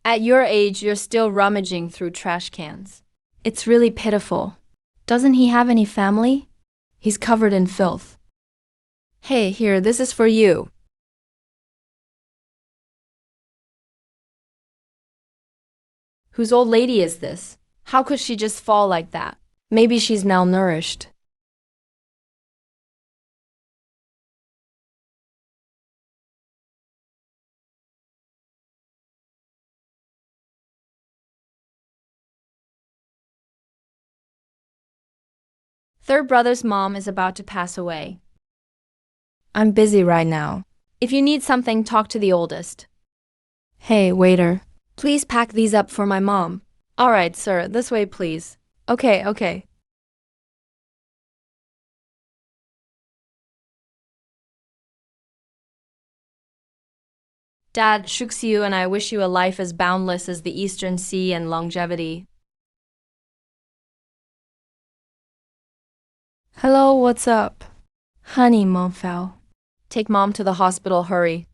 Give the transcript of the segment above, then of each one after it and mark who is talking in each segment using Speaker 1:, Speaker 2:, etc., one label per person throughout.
Speaker 1: At your age, you're still rummaging through trash cans. It's really pitiful. Doesn't he have any family? He's covered in filth. Hey, here, this is for you. Whose old lady is this? How could she just fall like that? Maybe she's malnourished. Third brother's mom is about to pass away. I'm busy right now. If you need something, talk to the oldest. Hey, waiter. Please pack these up for my mom. All right, sir, this way, please. Okay. Dad, shooks you, and I wish you a life as boundless as the Eastern Sea and longevity. Hello, what's up? Honey, Mom fell. Take Mom to the hospital, hurry.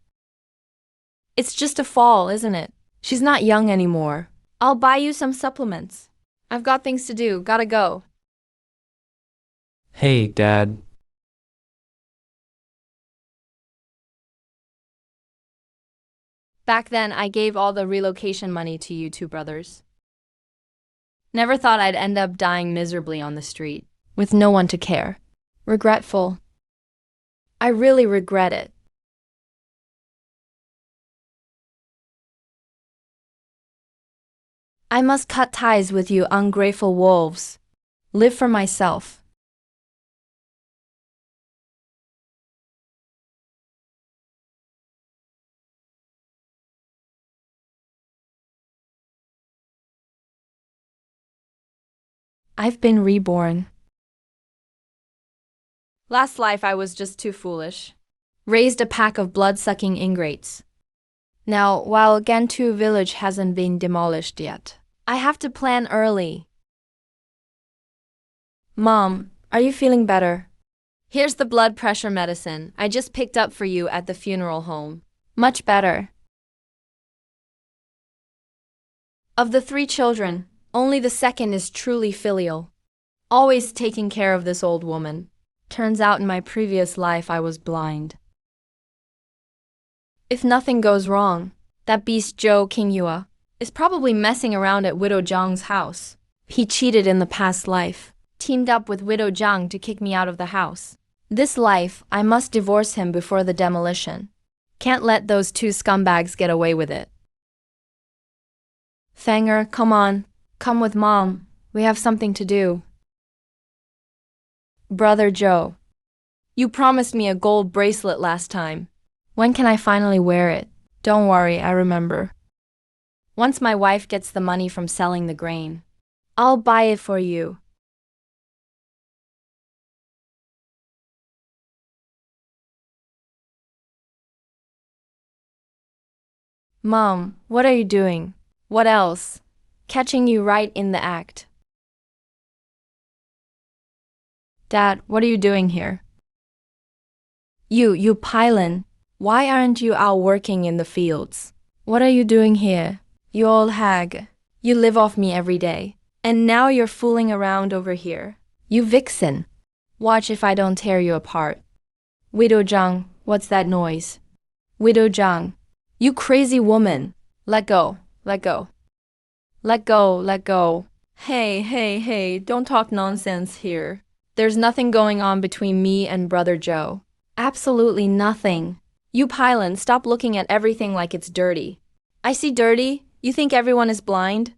Speaker 1: It's just a fall, isn't it? She's not young anymore. I'll buy you some supplements. I've got things to do, gotta go.
Speaker 2: Hey, Dad.
Speaker 1: Back then, I gave all the relocation money to you two brothers. Never thought I'd end up dying miserably on the street, with no one to care. Regretful. I really regret it. I must cut ties with you ungrateful wolves. Live for myself. I've been reborn. Last life I was just too foolish. Raised a pack of blood-sucking ingrates. Now, while Gantu village hasn't been demolished yet, I have to plan early. Mom, are you feeling better? Here's the blood pressure medicine I just picked up for you at the funeral home. Much better. Of the 3 children, only the second is truly filial. Always taking care of this old woman. Turns out in my previous life I was blind. If nothing goes wrong, that beast Joe Kingyua is probably messing around at Widow Zhang's house. He cheated in the past life, teamed up with Widow Zhang to kick me out of the house. This life, I must divorce him before the demolition. Can't let those 2 scumbags get away with it. Fanger, come on. Come with Mom. We have something to do. Brother Joe. You promised me a gold bracelet last time. When can I finally wear it? Don't worry, I remember. Once my wife gets the money from selling the grain, I'll buy it for you. Mom, what are you doing? What else? Catching you right in the act. Dad, what are you doing here? You pylon. Why aren't you out working in the fields? What are you doing here? You old hag. You live off me every day. And now you're fooling around over here. You vixen. Watch if I don't tear you apart. Widow Zhang, what's that noise? Widow Zhang. You crazy woman. Let go. Let go. Let go. Let go. Hey, don't talk nonsense here. There's nothing going on between me and Brother Joe. Absolutely nothing. You pylon, stop looking at everything like it's dirty. I see dirty? You think everyone is blind?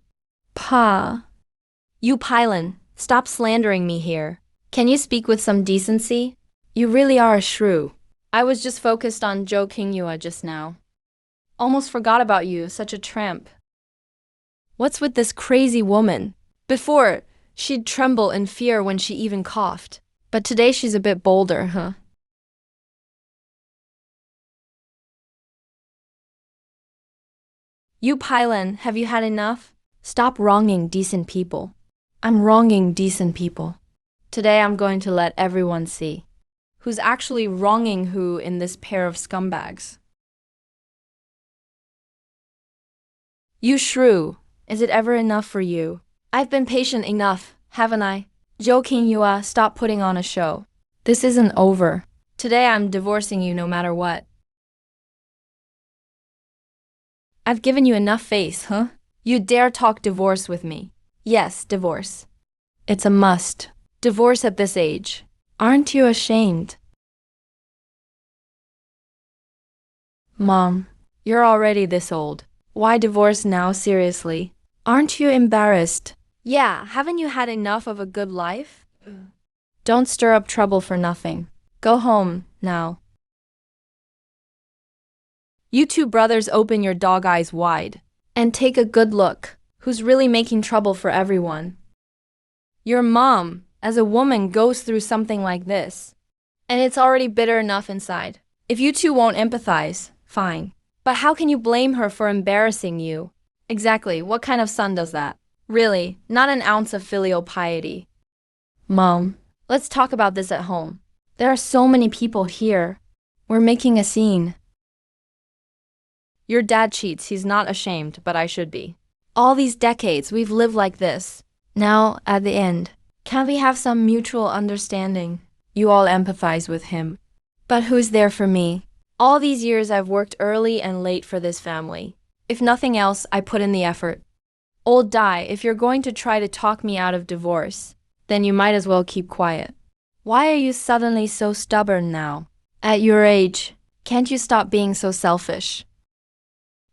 Speaker 1: Pa. You pylon, stop slandering me here. Can you speak with some decency? You really are a shrew. I was just focused on Joe Kingyua just now. Almost forgot about you, such a tramp. What's with this crazy woman? Before, she'd tremble in fear when she even coughed. But today she's a bit bolder, huh? You pylon, have you had enough? Stop wronging decent people. I'm wronging decent people. Today I'm going to let everyone see who's actually wronging who in this pair of scumbags. You shrew. Is it ever enough for you? I've been patient enough, haven't I? Jo King-yua, stop putting on a show. This isn't over. Today I'm divorcing you no matter what. I've given you enough face, huh? You dare talk divorce with me? Yes, divorce. It's a must. Divorce at this age. Aren't you ashamed? Mom, you're already this old. Why divorce now, seriously? Aren't you embarrassed? Yeah, haven't you had enough of a good life? Don't stir up trouble for nothing. Go home, now. You two brothers open your dog eyes wide. And take a good look. Who's really making trouble for everyone? Your mom, as a woman, goes through something like this. And it's already bitter enough inside. If you two won't empathize, fine. But how can you blame her for embarrassing you? Exactly, what kind of son does that? Really, not an ounce of filial piety. Mom, let's talk about this at home. There are so many people here. We're making a scene. Your dad cheats, he's not ashamed, but I should be. All these decades, we've lived like this. Now, at the end, can't we have some mutual understanding? You all empathize with him. But who's there for me? All these years I've worked early and late for this family. If nothing else, I put in the effort. Old Dai, if you're going to try to talk me out of divorce, then you might as well keep quiet. Why are you suddenly so stubborn now? At your age, can't you stop being so selfish?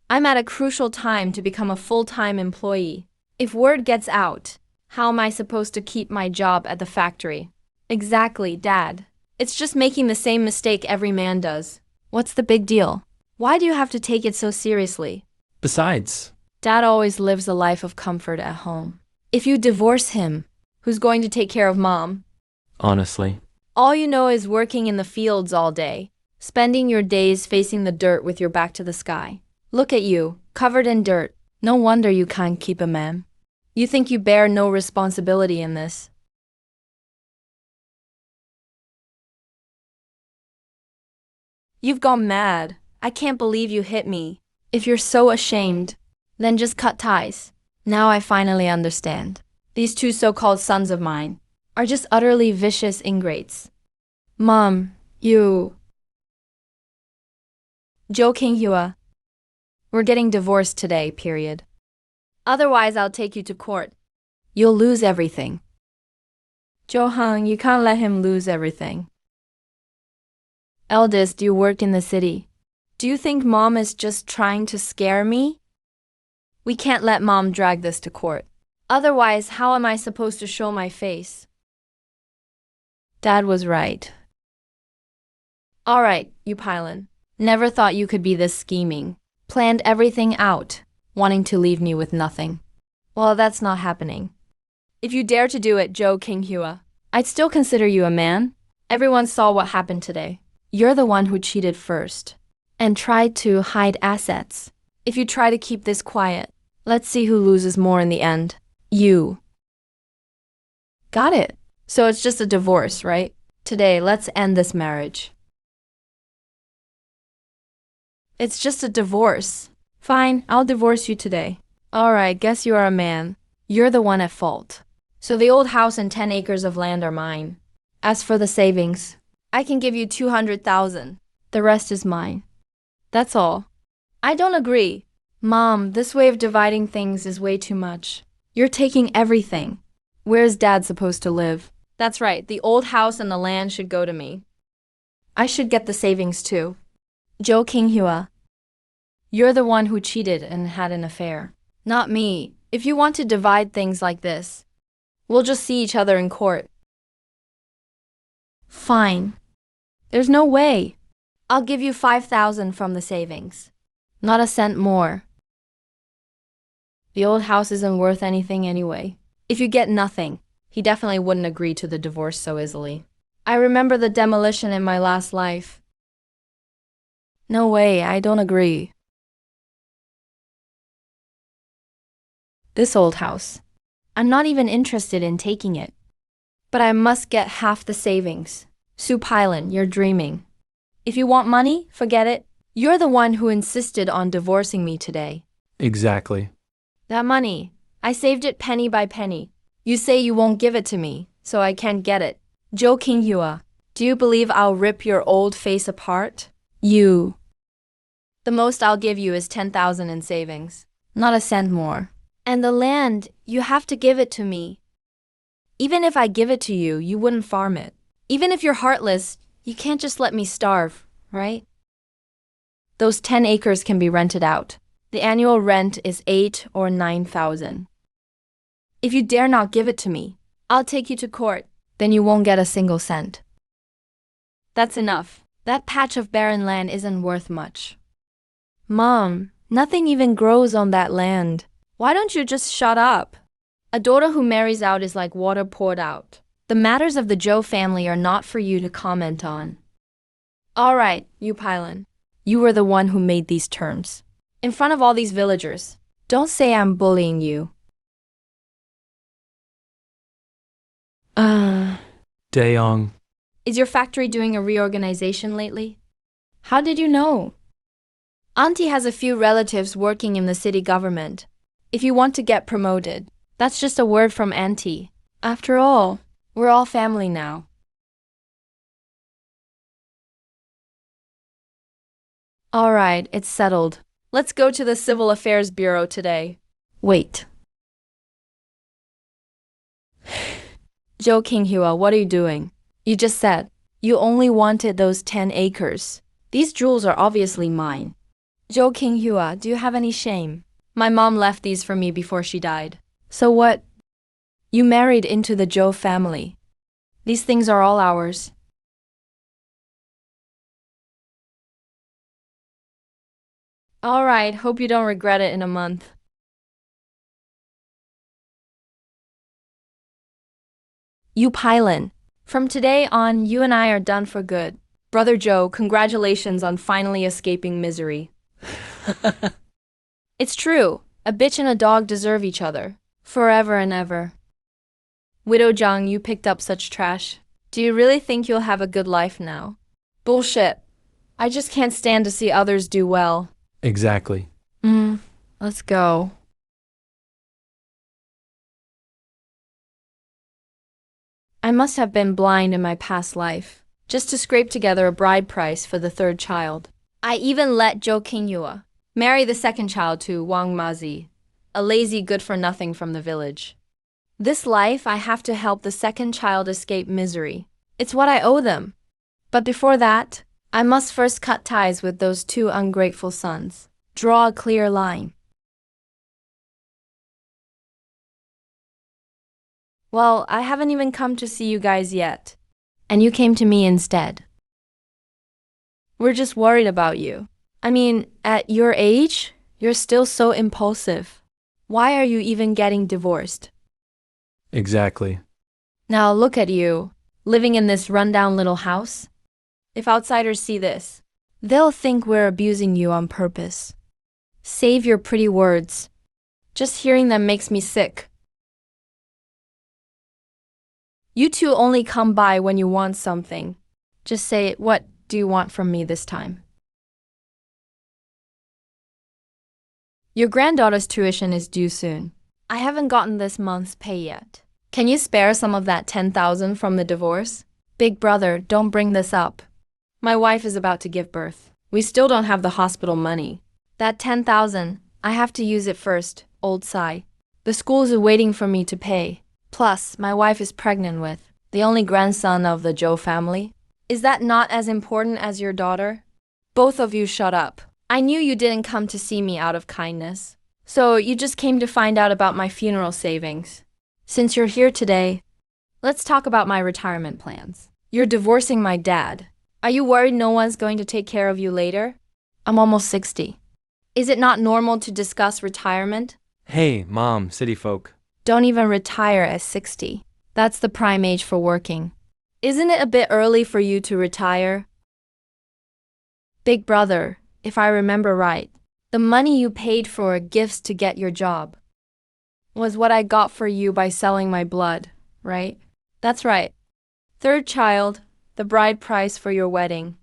Speaker 1: I'm at a crucial time to become a full-time employee. If word gets out, how am I supposed to keep my job at the factory? Exactly, Dad. It's just making the same mistake every man does. What's the big deal? Why do you have to take it so seriously?
Speaker 2: Besides,
Speaker 1: Dad always lives a life of comfort at home. If you divorce him, who's going to take care of Mom?
Speaker 2: honestly,
Speaker 1: All you know is working in the fields all day, spending your days facing the dirt with your back to the sky. Look at you, covered in dirt. No wonder you can't keep a man. You think you bear no responsibility in this. You've gone mad. I can't believe you hit me. If you're so ashamed, then just cut ties. Now I finally understand. These two so-called sons of mine are just utterly vicious ingrates. Mom, you... Jo King-hua, we're getting divorced today, period. Otherwise, I'll take you to court. You'll lose everything. Jo-hung, you can't let him lose everything. Eldest, you work in the city. Do you think Mom is just trying to scare me? We can't let Mom drag this to court. Otherwise, how am I supposed to show my face? Dad was right. All right, you Pylon. Never thought you could be this scheming. Planned everything out, wanting to leave me with nothing. Well, that's not happening. If you dare to do it, Jo King-hua, I'd still consider you a man. Everyone saw what happened today. You're the one who cheated first and tried to hide assets. If you try to keep this quiet, let's see who loses more in the end. You. Got it. So it's just a divorce, right? Today, let's end this marriage. It's just a divorce. Fine, I'll divorce you today. Alright, guess you are a man. You're the one at fault. So the old house and 10 acres of land are mine. As for the savings, I can give you 200,000. The rest is mine. That's all. I don't agree. Mom, this way of dividing things is way too much. You're taking everything. Where's Dad supposed to live? That's right, the old house and the land should go to me. I should get the savings too. Jo King-hua, you're the one who cheated and had an affair. Not me. If you want to divide things like this, we'll just see each other in court. Fine. There's no way. I'll give you 5,000 from the savings. Not a cent more. The old house isn't worth anything anyway. If you get nothing, he definitely wouldn't agree to the divorce so easily. I remember the demolition in my last life. No way, I don't agree. This old house. I'm not even interested in taking it. But I must get half the savings. Sue Pylon, you're dreaming. If you want money, forget it. You're the one who insisted on divorcing me today.
Speaker 2: Exactly.
Speaker 1: That money, I saved it penny by penny. You say you won't give it to me, so I can't get it. Jo Kinghua, do you believe I'll rip your old face apart? You. The most I'll give you is 10,000 in savings. Not a cent more. And the land, you have to give it to me. Even if I give it to you, you wouldn't farm it. Even if you're heartless, you can't just let me starve, right? Those 10 acres can be rented out. The annual rent is 8 or 9,000. If you dare not give it to me, I'll take you to court. Then you won't get a single cent. That's enough. That patch of barren land isn't worth much. Mom, nothing even grows on that land. Why don't you just shut up? A daughter who marries out is like water poured out. The matters of the Zhou family are not for you to comment on. All right, you Pylon. You were the one who made these terms. In front of all these villagers. Don't say I'm bullying you.
Speaker 2: Daeyoung.
Speaker 1: Is your factory doing a reorganization lately? How did you know? Auntie has a few relatives working in the city government. If you want to get promoted, that's just a word from Auntie. After all, we're all family now. All right, it's settled. Let's go to the Civil Affairs Bureau today. Wait. Jo Kinghua, what are you doing? You just said you only wanted those 10 acres. These jewels are obviously mine. Jo Kinghua, do you have any shame? My mom left these for me before she died. So what? You married into the Zhou family. These things are all ours. All right, hope you don't regret it in a month. You Pylon. From today on, you and I are done for good. Brother Joe, congratulations on finally escaping misery. It's true. A bitch and a dog deserve each other. Forever and ever. Widow Zhang, you picked up such trash. Do you really think you'll have a good life now? Bullshit. I just can't stand to see others do well.
Speaker 2: Exactly.
Speaker 1: Let's go. I must have been blind in my past life, just to scrape together a bride price for the third child. I even let Jo Kinghua marry the second child to Wang Mazi, a lazy good-for-nothing from the village. This life, I have to help the second child escape misery. It's what I owe them. But before that, I must first cut ties with those two ungrateful sons. Draw a clear line. Well, I haven't even come to see you guys yet. And you came to me instead. We're just worried about you. I mean, at your age, you're still so impulsive. Why are you even getting divorced?
Speaker 2: Exactly.
Speaker 1: Now look at you, living in this rundown little house. If outsiders see this, they'll think we're abusing you on purpose. Save your pretty words. Just hearing them makes me sick. You two only come by when you want something. Just say, what do you want from me this time? Your granddaughter's tuition is due soon. I haven't gotten this month's pay yet. Can you spare some of that 10,000 from the divorce? Big brother, don't bring this up. My wife is about to give birth. We still don't have the hospital money. That 10,000, I have to use it first, old Sai. The school is waiting for me to pay. Plus, my wife is pregnant with the only grandson of the Zhou family. Is that not as important as your daughter? Both of you shut up. I knew you didn't come to see me out of kindness. So you just came to find out about my funeral savings. Since you're here today, let's talk about my retirement plans. You're divorcing my dad. Are you worried no one's going to take care of you later? I'm almost 60. Is it not normal to discuss retirement?
Speaker 2: Hey, Mom, city folk.
Speaker 1: Don't even retire at 60. That's the prime age for working. Isn't it a bit early for you to retire? Big brother, if I remember right, the money you paid for gifts to get your job was what I got for you by selling my blood, right? That's right. Third child, the bride price for your wedding.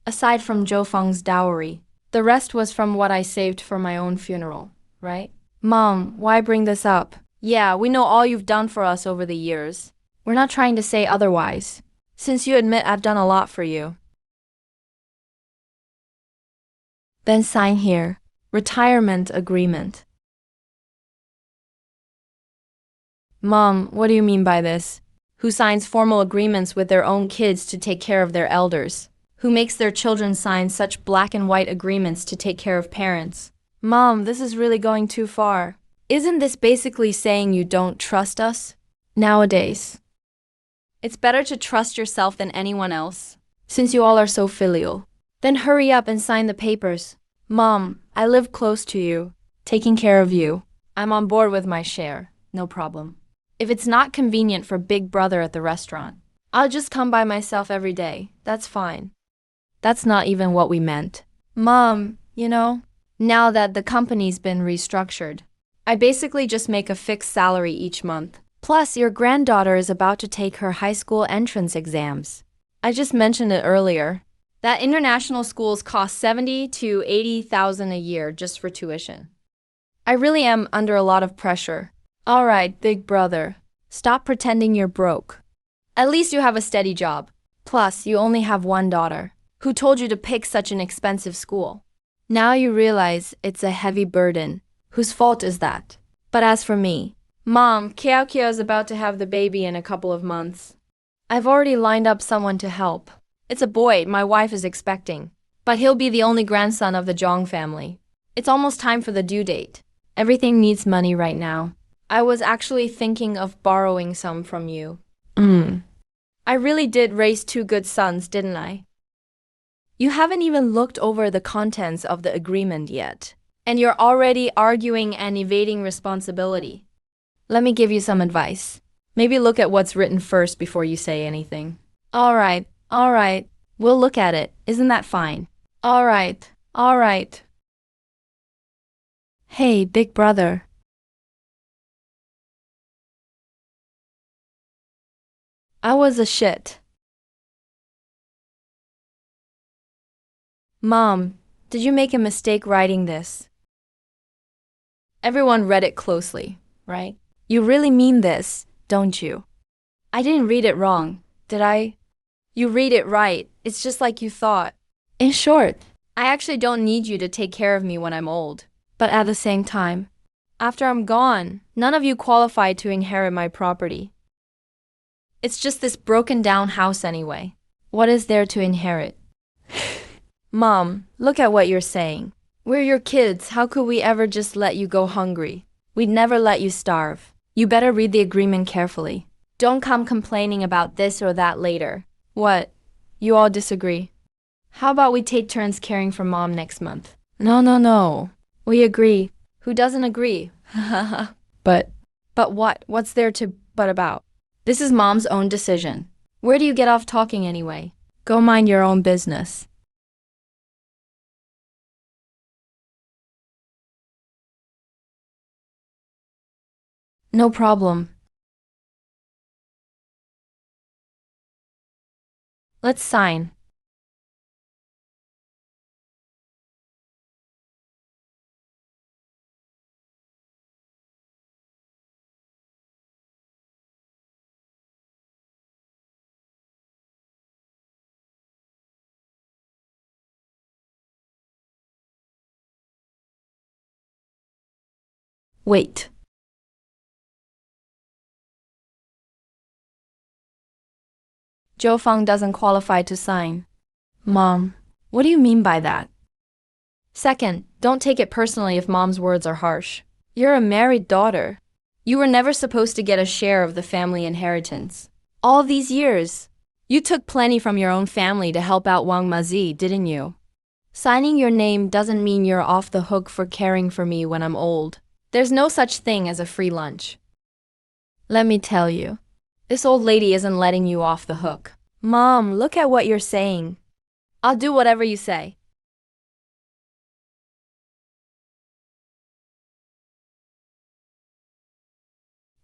Speaker 1: Aside from Zhou Feng's dowry, the rest was from what I saved for my own funeral. right? Mom, why bring this up? Yeah, we know all you've done for us over the years. We're not trying to say otherwise, since you admit I've done a lot for you. Then sign here. Retirement agreement. Mom, what do you mean by this? Who signs formal agreements with their own kids to take care of their elders? Who makes their children sign such black and white agreements to take care of parents? Mom, this is really going too far. Isn't this basically saying you don't trust us? Nowadays, it's better to trust yourself than anyone else, since you all are so filial. Then hurry up and sign the papers. Mom, I live close to you, taking care of you. I'm on board with my share, no problem. If it's not convenient for Big Brother at the restaurant, I'll just come by myself every day. That's fine. That's not even what we meant. Mom, now that the company's been restructured, I basically just make a fixed salary each month. Plus, your granddaughter is about to take her high school entrance exams. I just mentioned it earlier, that international schools cost $70,000 to $80,000 a year just for tuition. I really am under a lot of pressure. All right, Big Brother, stop pretending you're broke. At least you have a steady job. Plus, you only have one daughter. Who told you to pick such an expensive school? Now you realize it's a heavy burden. Whose fault is that? But as for me, Mom, Kiao is about to have the baby in a couple of months. I've already lined up someone to help. It's a boy my wife is expecting, but he'll be the only grandson of the Zhang family. It's almost time for the due date. Everything needs money right now. I was actually thinking of borrowing some from you. I really did raise two good sons, didn't I? You haven't even looked over the contents of the agreement yet, and you're already arguing and evading responsibility. Let me give you some advice. Maybe look at what's written first before you say anything. All right. We'll look at it. Isn't that fine? All right. Hey, Big Brother. I was a shit. Mom, did you make a mistake writing this? Everyone read it closely, right? You really mean this, don't you? I didn't read it wrong, did I? You read it right. It's just like you thought. In short, I actually don't need you to take care of me when I'm old. But at the same time, after I'm gone, none of you qualify to inherit my property. It's just this broken down house anyway. What is there to inherit? Mom, look at what you're saying. We're your kids. How could we ever just let you go hungry? We'd never let you starve. You better read the agreement carefully. Don't come complaining about this or that later. What? You all disagree? How about we take turns caring for Mom next month? No. We agree. Who doesn't agree? But what? What's there to but about? This is Mom's own decision. Where do you get off talking anyway? Go mind your own business. No problem. Let's sign. Wait. Zhou Feng doesn't qualify to sign. Mom, what do you mean by that? Second, don't take it personally if Mom's words are harsh. You're a married daughter. You were never supposed to get a share of the family inheritance. All these years, you took plenty from your own family to help out Wang Mazi, didn't you? Signing your name doesn't mean you're off the hook for caring for me when I'm old. There's no such thing as a free lunch. Let me tell you, this old lady isn't letting you off the hook. Mom, look at what you're saying. I'll do whatever you say.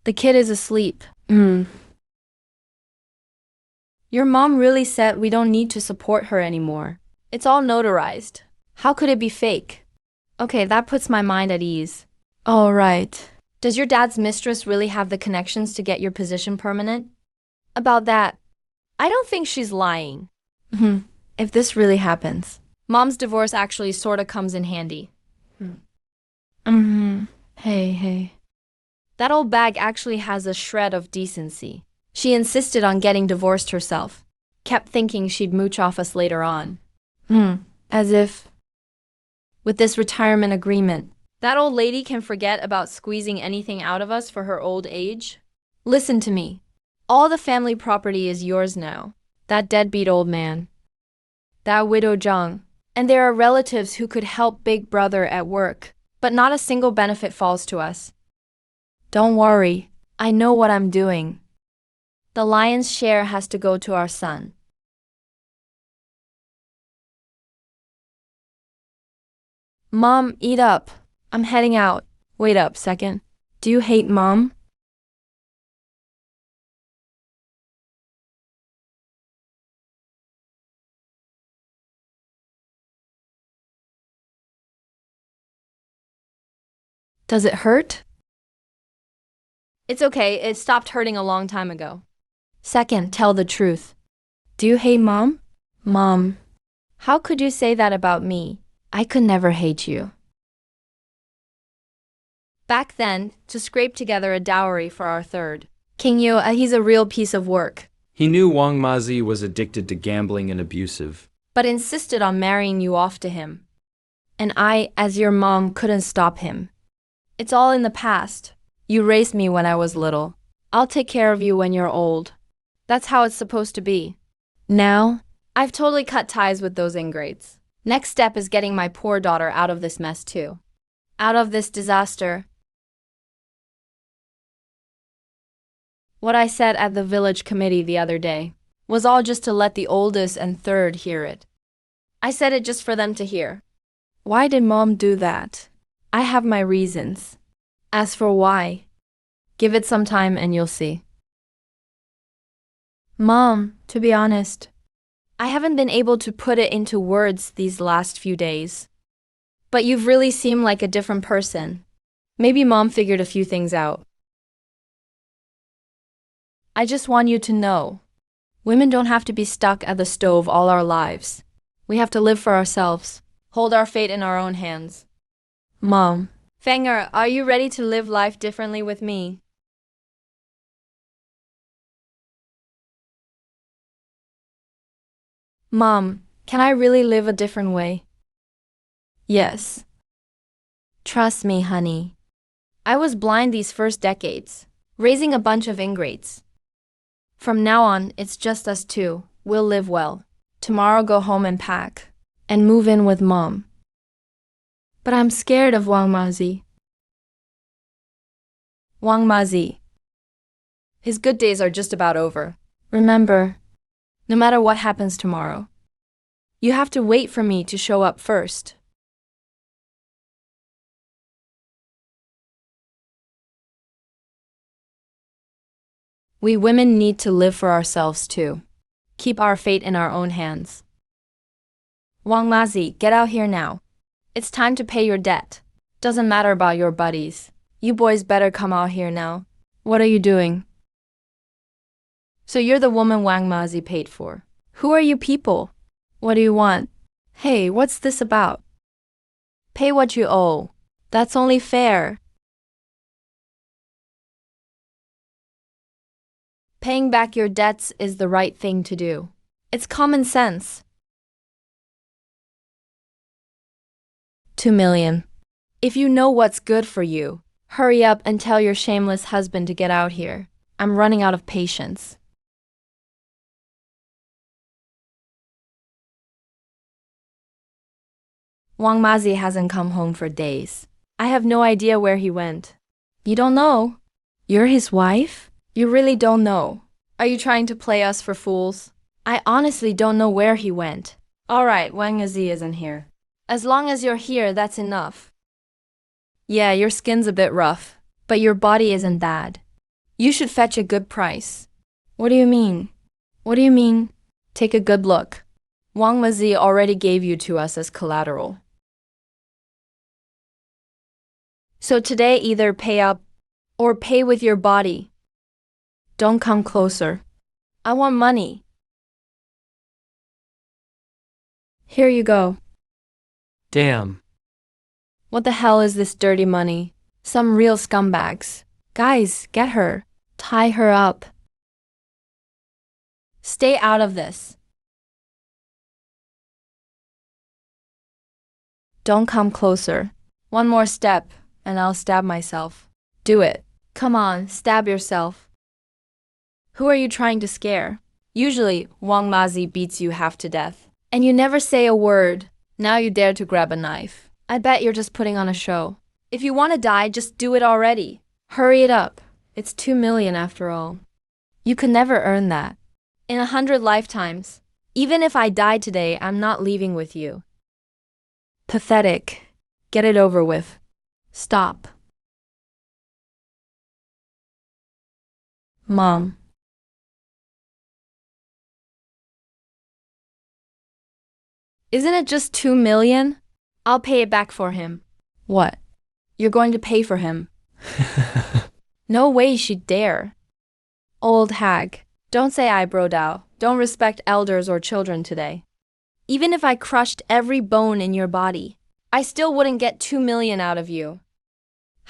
Speaker 1: The kid is asleep. Your mom really said we don't need to support her anymore. It's all notarized. How could it be fake? Okay, that puts my mind at ease. All right. Does your dad's mistress really have the connections to get your position permanent? About that, I don't think she's lying. If this really happens, Mom's divorce actually sorta comes in handy. Hey. That old bag actually has a shred of decency. She insisted on getting divorced herself. Kept thinking she'd mooch off us later on. As if, with this retirement agreement, that old lady can forget about squeezing anything out of us for her old age? Listen to me. All the family property is yours now. That deadbeat old man. That widow Zhang. And there are relatives who could help Big Brother at work, but not a single benefit falls to us. Don't worry. I know what I'm doing. The lion's share has to go to our son. Mom, eat up. I'm heading out. Wait up, second. Do you hate Mom? Does it hurt? It's okay, it stopped hurting a long time ago. Second, tell the truth. Do you hate Mom? Mom, how could you say that about me? I could never hate you. Back then, to scrape together a dowry for our third. King Yu, he's a real piece of work,
Speaker 2: He knew Wang Mazi was addicted to gambling and abusive.
Speaker 1: but insisted on marrying you off to him. And I, as your mom, couldn't stop him. It's all in the past. You raised me when I was little. I'll take care of you when you're old. That's how it's supposed to be. Now, I've totally cut ties with those ingrates. Next step is getting my poor daughter out of this mess too. Out of this disaster. What I said at the village committee the other day was all just to let the oldest and third hear it. I said it just for them to hear. Why did Mom do that? I have my reasons. As for why, give it some time and you'll see. Mom, to be honest, I haven't been able to put it into words these last few days. But you've really seemed like a different person. Maybe Mom figured a few things out. I just want you to know, women don't have to be stuck at the stove all our lives. We have to live for ourselves, hold our fate in our own hands. Mom, Fanger, are you ready to live life differently with me? Mom, can I really live a different way? Yes. Trust me, honey. I was blind these first decades, raising a bunch of ingrates. From now on, it's just us two. We'll live well. Tomorrow go home and pack. And move in with Mom. But I'm scared of Wang Mazi. Wang Mazi. His good days are just about over. Remember, no matter what happens tomorrow, you have to wait for me to show up first. We women need to live for ourselves too. Keep our fate in our own hands. Wang Mazi, get out here now. It's time to pay your debt. Doesn't matter about your buddies. You boys better come out here now. What are you doing? So you're the woman Wang Mazi paid for. Who are you people? What do you want? Hey, what's this about? Pay what you owe. That's only fair. Paying back your debts is the right thing to do. It's common sense. 2 million. If you know what's good for you, hurry up and tell your shameless husband to get out here. I'm running out of patience. Wang Mazi hasn't come home for days. I have no idea where he went. You don't know? You're his wife? You really don't know. Are you trying to play us for fools? I honestly don't know where he went. Alright, Wang Mazi isn't here. As long as you're here, that's enough. Yeah, your skin's a bit rough, but your body isn't bad. You should fetch a good price. What do you mean? What do you mean? Take a good look. Wang Mazi already gave you to us as collateral. So today either pay up or pay with your body. Don't come closer. I want money. Here you go.
Speaker 3: Damn.
Speaker 1: What the hell is this dirty money? Some real scumbags. Guys, get her. Tie her up. Stay out of this. Don't come closer. One more step, and I'll stab myself. Do it. Come on, stab yourself. Who are you trying to scare? Usually, Wang Mazi beats you half to death. And you never say a word. Now you dare to grab a knife. I bet you're just putting on a show. If you want to die, just do it already. Hurry it up. It's 2 million after all. You could never earn that. In 100 lifetimes. Even if I die today, I'm not leaving with you. Pathetic. Get it over with. Stop. Mom. Isn't it just 2 million? I'll pay it back for him. What? You're going to pay for him? No way she'd dare. Old hag. Don't say I brodao. Don't respect elders or children today. Even if I crushed every bone in your body, I still wouldn't get 2 million out of you.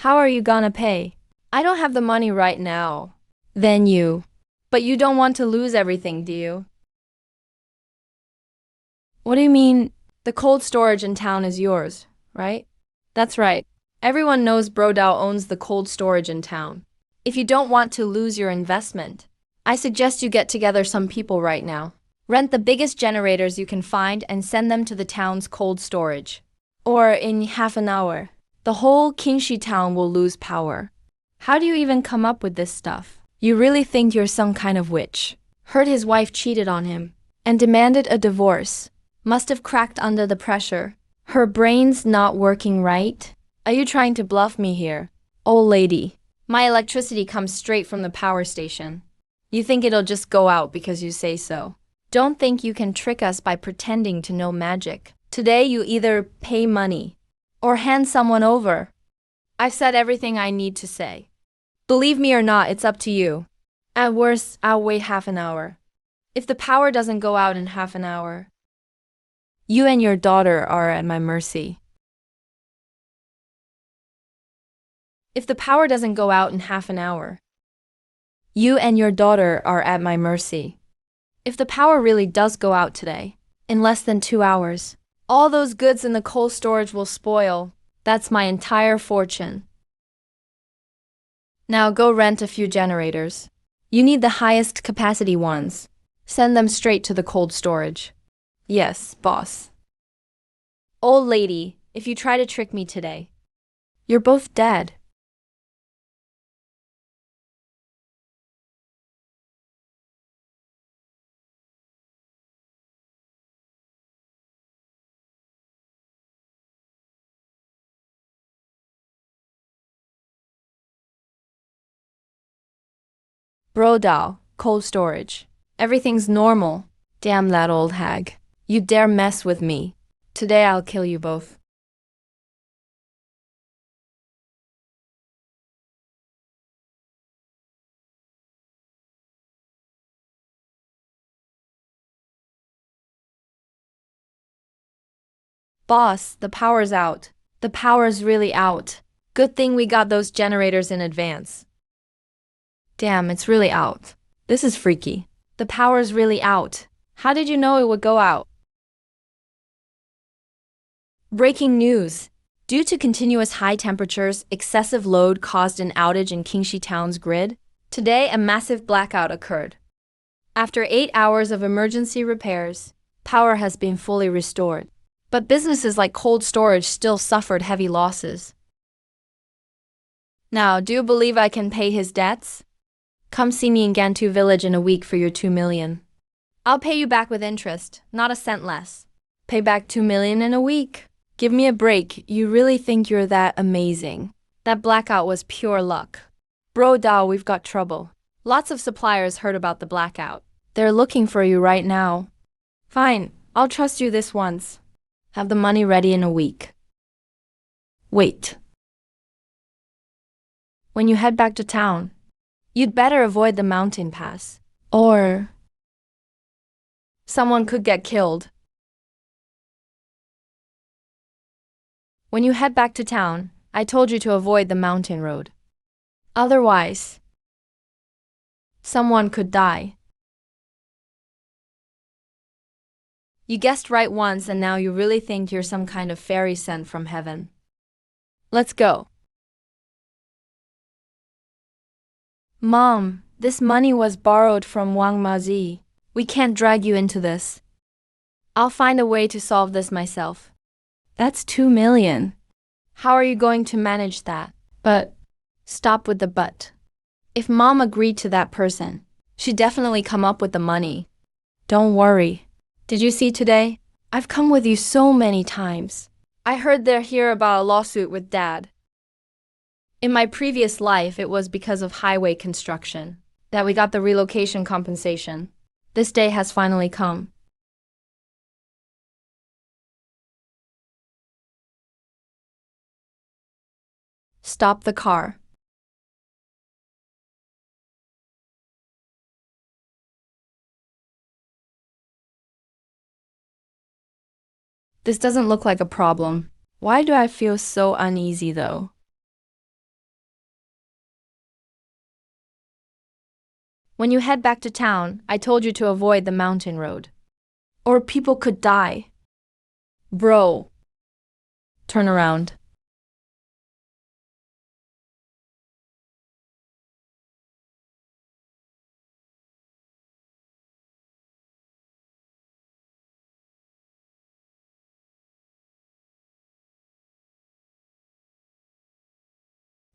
Speaker 1: How are you gonna pay? I don't have the money right now. Then you. But you don't want to lose everything, do you? What do you mean? The cold storage in town is yours, right? That's right. Everyone knows Brodao owns the cold storage in town. If you don't want to lose your investment, I suggest you get together some people right now. Rent the biggest generators you can find and send them to the town's cold storage. Or in half an hour, the whole Qingxi town will lose power. How do you even come up with this stuff? You really think you're some kind of witch? Heard his wife cheated on him and demanded a divorce. Must have cracked under the pressure. Her brain's not working right. Are you trying to bluff me here? Old lady, my electricity comes straight from the power station. You think it'll just go out because you say so. Don't think you can trick us by pretending to know magic. Today you either pay money or hand someone over. I've said everything I need to say. Believe me or not, it's up to you. At worst, I'll wait half an hour. If the power doesn't go out in half an hour, you and your daughter are at my mercy. If the power doesn't go out in half an hour, you and your daughter are at my mercy. If the power really does go out today, in less than 2 hours, all those goods in the cold storage will spoil. That's my entire fortune. Now go rent a few generators. You need the highest capacity ones. Send them straight to the cold storage. Yes, boss. Old lady, if you try to trick me today, you're both dead. Brodao, cold storage. Everything's normal. Damn that old hag. You dare mess with me. Today I'll kill you both. Boss, the power's out. The power's really out. Good thing we got those generators in advance. Damn, it's really out. This is freaky. The power's really out. How did you know it would go out? Breaking news. Due to continuous high temperatures, excessive load caused an outage in Qingxi Town's grid. Today, a massive blackout occurred. After 8 hours of emergency repairs, power has been fully restored. But businesses like cold storage still suffered heavy losses. Now, do you believe I can pay his debts? Come see me in Gantu village in a week for your 2 million. I'll pay you back with interest, not a cent less. Pay back 2 million in a week. Give me a break. You really think you're that amazing? That blackout was pure luck. Bro Dao, we've got trouble. Lots of suppliers heard about the blackout. They're looking for you right now. Fine, I'll trust you this once. Have the money ready in a week. Wait. When you head back to town, you'd better avoid the mountain pass. Or someone could get killed. When you head back to town, I told you to avoid the mountain road. Otherwise, someone could die. You guessed right once and now you really think you're some kind of fairy sent from heaven. Let's go. Mom, this money was borrowed from Wang Mazi. We can't drag you into this. I'll find a way to solve this myself. That's 2 million. How are you going to manage that? But stop with the but. If Mom agreed to that person, she'd definitely come up with the money. Don't worry. Did you see today? I've come with you so many times. I heard they're here about a lawsuit with Dad. In my previous life, it was because of highway construction that we got the relocation compensation. This day has finally come. Stop the car. This doesn't look like a problem. Why do I feel so uneasy though? When you head back to town, I told you to avoid the mountain road. Or people could die. Bro. Turn around.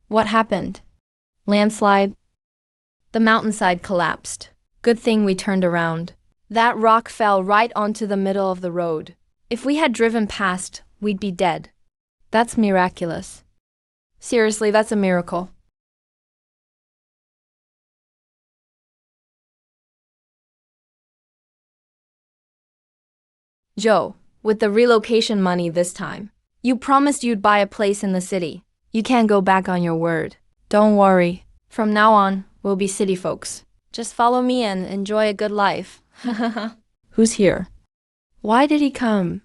Speaker 1: What happened? Landslide? The mountainside collapsed. Good thing we turned around. That rock fell right onto the middle of the road. If we had driven past, we'd be dead. That's miraculous. Seriously, that's a miracle. Joe, with the relocation money this time, you promised you'd buy a place in the city. You can't go back on your word. Don't worry. From now on, we'll be city folks. Just follow me and enjoy a good life. Who's here? Why did he come?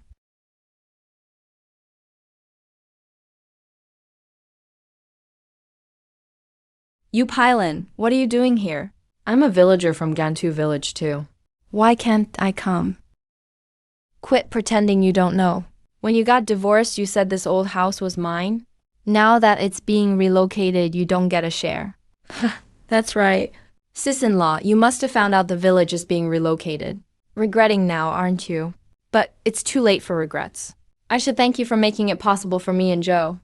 Speaker 1: You Pylon, what are you doing here? I'm a villager from Gantu village too. Why can't I come? Quit pretending you don't know. When you got divorced, you said this old house was mine. Now that it's being relocated, you don't get a share. That's right. Sis-in-law, you must have found out the village is being relocated. Regretting now, aren't you? But it's too late for regrets. I should thank you for making it possible for me and Joe.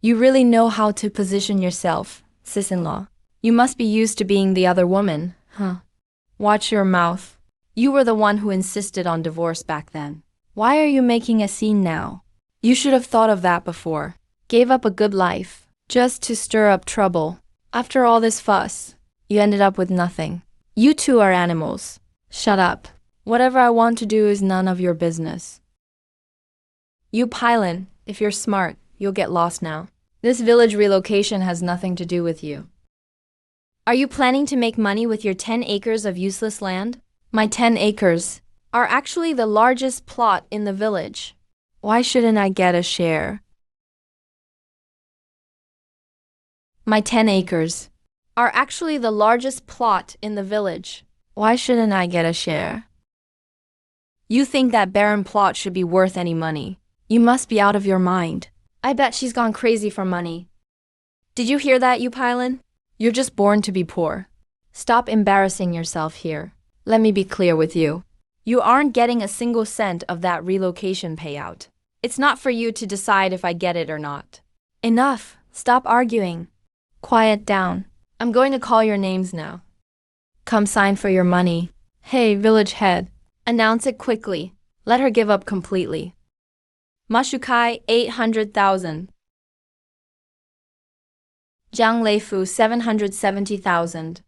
Speaker 1: You really know how to position yourself, sis-in-law. You must be used to being the other woman, huh? Watch your mouth. You were the one who insisted on divorce back then. Why are you making a scene now? You should have thought of that before. Gave up a good life, just to stir up trouble. After all this fuss, you ended up with nothing. You two are animals. Shut up. Whatever I want to do is none of your business. You Pylon, if you're smart, you'll get lost now. This village relocation has nothing to do with you. Are you planning to make money with your 10 acres of useless land? My 10 acres are actually the largest plot in the village. Why shouldn't I get a share? My 10 acres are actually the largest plot in the village. Why shouldn't I get a share? You think that barren plot should be worth any money. You must be out of your mind. I bet she's gone crazy for money. Did you hear that, you Pylon? You're just born to be poor. Stop embarrassing yourself here. Let me be clear with you. You aren't getting a single cent of that relocation payout. It's not for you to decide if I get it or not. Enough. Stop arguing. Quiet down. I'm going to call your names now. Come sign for your money. Hey, village head. Announce it quickly. Let her give up completely. Mashukai, 800,000. Jiang Leifu, 770,000.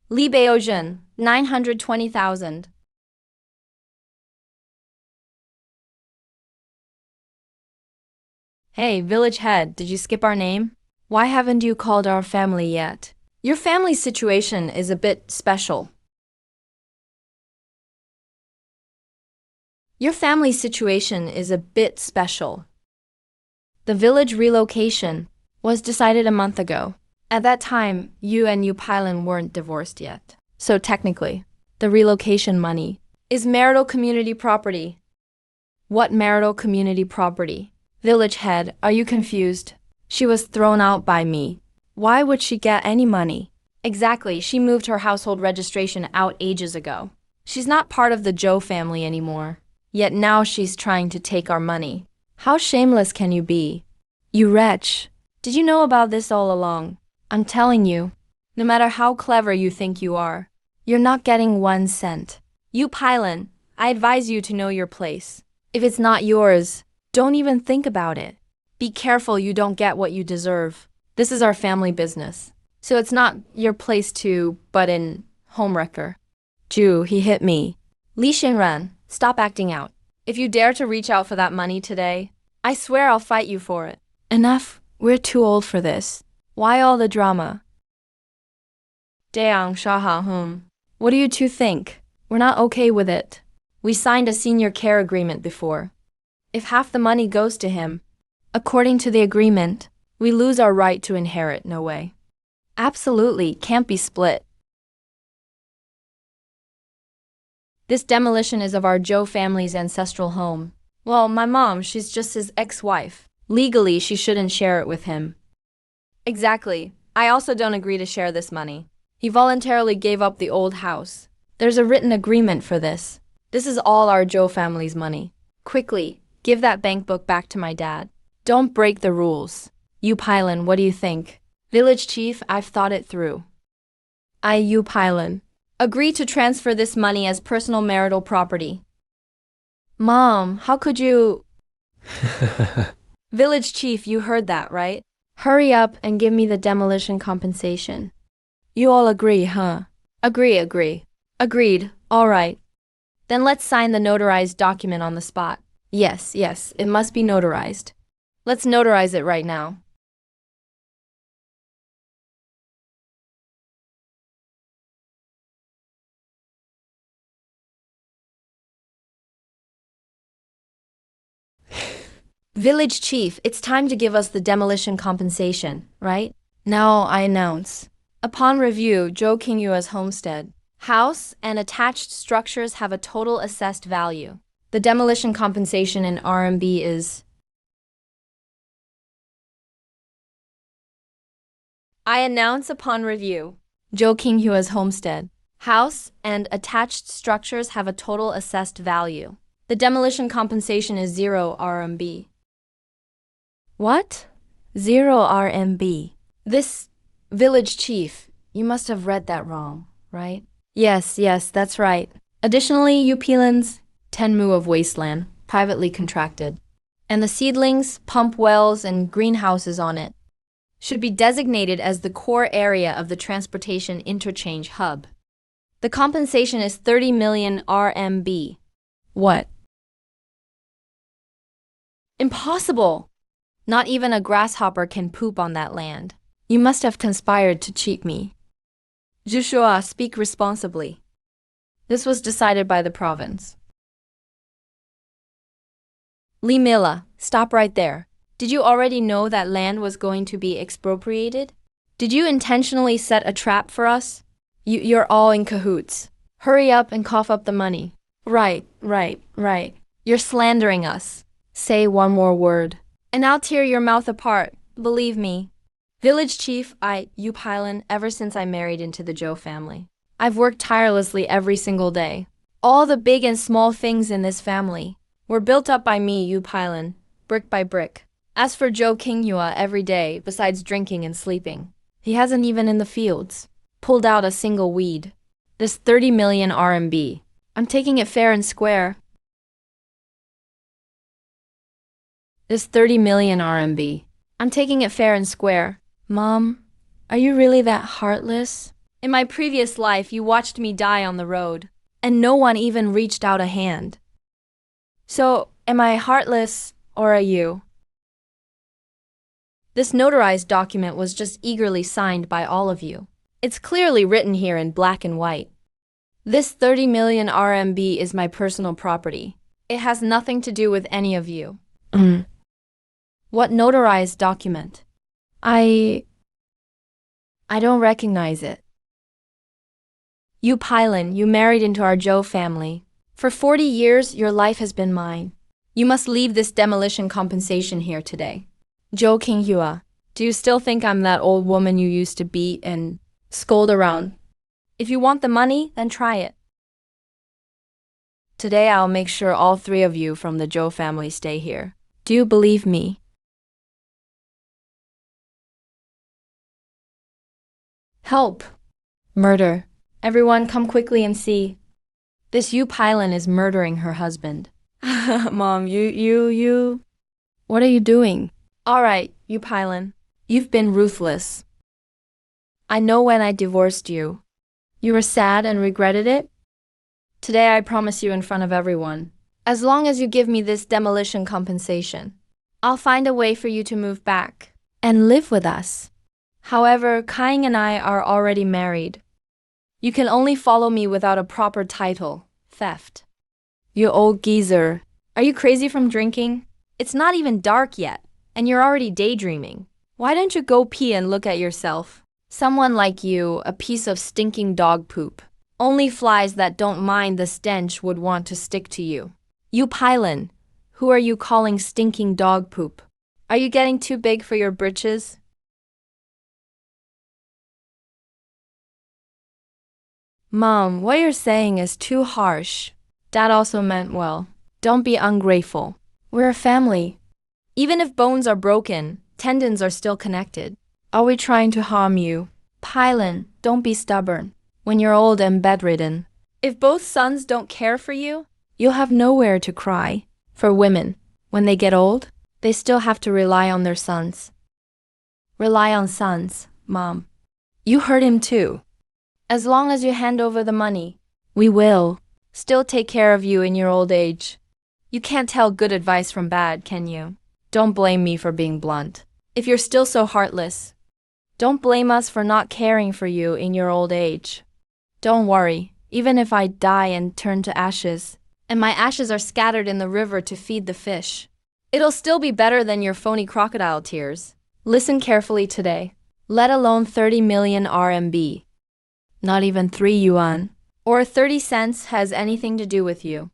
Speaker 1: Li Beozhen, 920,000. Hey, village head, did you skip our name? Why haven't you called our family yet? Your family situation is a bit special. Your family situation is a bit special. The village relocation was decided a month ago. At that time, you and Upilin weren't divorced yet. So technically, the relocation money is marital community property. What marital community property? Village head, are you confused? She was thrown out by me. Why would she get any money? Exactly, she moved her household registration out ages ago. She's not part of the Joe family anymore. Yet now she's trying to take our money. How shameless can you be? You wretch. Did you know about this all along? I'm telling you, no matter how clever you think you are, you're not getting 1 cent. You Pylon, I advise you to know your place. If it's not yours, don't even think about it. Be careful you don't get what you deserve. This is our family business. So it's not your place to butt in, homewrecker. Ju, he hit me. Li Xinran, stop acting out. If you dare to reach out for that money today, I swear I'll fight you for it. Enough, we're too old for this. Why all the drama? Deang Shahahum. What do you two think? We're not okay with it. We signed a senior care agreement before. If half the money goes to him, according to the agreement, we lose our right to inherit, no way. Absolutely, can't be split. This demolition is of our Joe family's ancestral home. Well, my mom, she's just his ex-wife. Legally, she shouldn't share it with him. Exactly. I also don't agree to share this money. He voluntarily gave up the old house. There's a written agreement for this. This is all our Joe family's money. Quickly, give that bank book back to my dad. Don't break the rules. You Pylon, what do you think? Village chief, I've thought it through. You Pylon, agree to transfer this money as personal marital property. Mom, how could you… Village chief, you heard that, right? Hurry up and give me the demolition compensation. You all agree, huh? Agree. Agreed, all right. Then let's sign the notarized document on the spot. Yes, it must be notarized. Let's notarize it right now. Village chief, it's time to give us the demolition compensation, right? Now I announce. Upon review, Joe Kingyua's homestead, house, and attached structures have a total assessed value. The demolition compensation in RMB is… I announce upon review. Joe Kinghua's homestead, house, and attached structures have a total assessed value. The demolition compensation is 0 RMB. What? 0 RMB. This… Village chief, you must have read that wrong, right? Yes, that's right. Additionally, Upilins, 10 mu of wasteland, privately contracted, and the seedlings, pump wells, and greenhouses on it should be designated as the core area of the transportation interchange hub. The compensation is 30 million RMB. What? Impossible! Not even a grasshopper can poop on that land. You must have conspired to cheat me. Jushua, speak responsibly. This was decided by the province. Li Mila, stop right there. Did you already know that land was going to be expropriated? Did you intentionally set a trap for us? You're all in cahoots. Hurry up and cough up the money. Right. You're slandering us. Say one more word, and I'll tear your mouth apart, believe me. Village chief, Upilin, ever since I married into the Joe family. I've worked tirelessly every single day. All the big and small things in this family were built up by me, Upilin, brick by brick. As for Joe Kinghua, every day, besides drinking and sleeping, he hasn't even in the fields pulled out a single weed. This 30 million RMB, I'm taking it fair and square. This 30 million RMB, I'm taking it fair and square. Mom, are you really that heartless? In my previous life, you watched me die on the road, and no one even reached out a hand. So, am I heartless, or are you? This notarized document was just eagerly signed by all of you. It's clearly written here in black and white. This 30 million RMB is my personal property. It has nothing to do with any of you. What notarized document? I don't recognize it. You Pylon, you married into our Zhou family. For 40 years, your life has been mine. You must leave this demolition compensation here today. Zhou Qinghua, do you still think I'm that old woman you used to beat and scold around? If you want the money, then try it. Today I'll make sure all 3 of you from the Zhou family stay here. Do you believe me? Help! Murder. Everyone come quickly and see. This Yu Pylon is murdering her husband. Mom, you. What are you doing? All right, Yu Pylon. You've been ruthless. I know when I divorced you. You were sad and regretted it? Today I promise you in front of everyone. As long as you give me this demolition compensation, I'll find a way for you to move back and live with us. However, Kaing and I are already married. You can only follow me without a proper title, theft. You old geezer. Are you crazy from drinking? It's not even dark yet, and you're already daydreaming. Why don't you go pee and look at yourself? Someone like you, a piece of stinking dog poop. Only flies that don't mind the stench would want to stick to you. You Pylon, who are you calling stinking dog poop? Are you getting too big for your britches? Mom, what you're saying is too harsh. Dad also meant well. Don't be ungrateful. We're a family. Even if bones are broken, tendons are still connected. Are we trying to harm you? Pylon, don't be stubborn. When you're old and bedridden, if both sons don't care for you, you'll have nowhere to cry. For women, when they get old, they still have to rely on their sons. Rely on sons, Mom. You hurt him too. As long as you hand over the money, we will still take care of you in your old age. You can't tell good advice from bad, can you? Don't blame me for being blunt. If you're still so heartless, don't blame us for not caring for you in your old age. Don't worry, even if I die and turn to ashes, and my ashes are scattered in the river to feed the fish, it'll still be better than your phony crocodile tears. Listen carefully today, let alone 30 million RMB. Not even 3 yuan, or 30 cents has anything to do with you.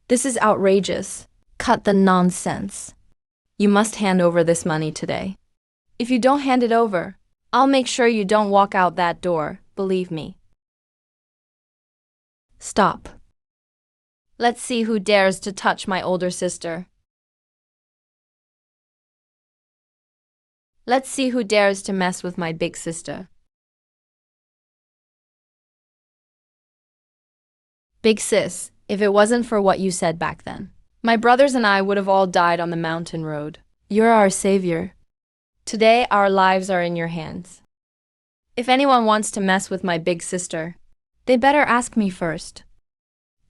Speaker 1: This is outrageous. Cut the nonsense. You must hand over this money today. If you don't hand it over, I'll make sure you don't walk out that door, believe me. Stop. Let's see who dares to touch my older sister. Let's see who dares to mess with my big sister. Big sis, if it wasn't for what you said back then, my brothers and I would have all died on the mountain road. You're our savior. Today, our lives are in your hands. If anyone wants to mess with my big sister, they'd better ask me first.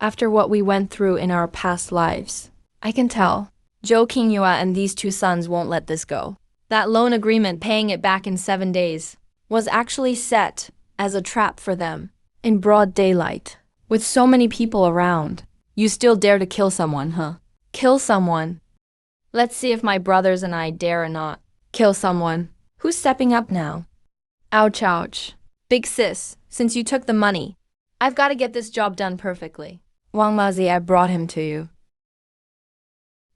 Speaker 1: After what we went through in our past lives, I can tell Zhou Qinghua and these 2 sons won't let this go. That loan agreement paying it back in 7 days was actually set as a trap for them in broad daylight. With so many people around, you still dare to kill someone, huh? Kill someone. Let's see if my brothers and I dare or not. Kill someone. Who's stepping up now? Ouch, ouch. Big sis, since you took the money, I've got to get this job done perfectly. Wang Mazi, I brought him to you.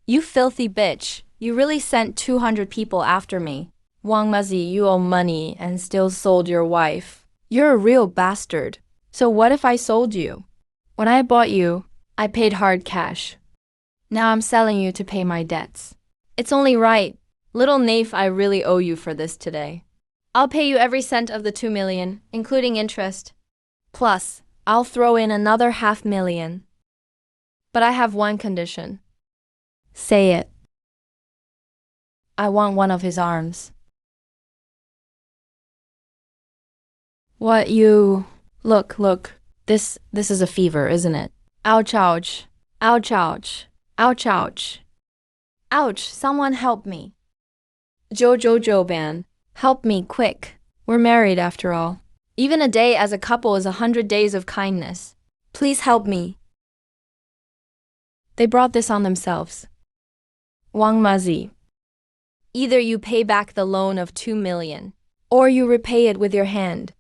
Speaker 1: You filthy bitch. You really sent 200 people after me. Wang Mazi, you owe money and still sold your wife. You're a real bastard. So what if I sold you? When I bought you, I paid hard cash. Now I'm selling you to pay my debts. It's only right. Little Naif, I really owe you for this today. I'll pay you every cent of the 2 million, including interest. Plus, I'll throw in another 500,000. But I have one condition. Say it. I want one of his arms. What you... Look. This is a fever, isn't it? Ouch, ouch. Ouch, ouch. Ouch, ouch. Ouch, someone help me. Jojo Ban, help me quick. We're married after all. Even a day as a couple is 100 days of kindness. Please help me. They brought this on themselves. Wang Mazi. Either you pay back the loan of 2 million, or you repay it with your hand.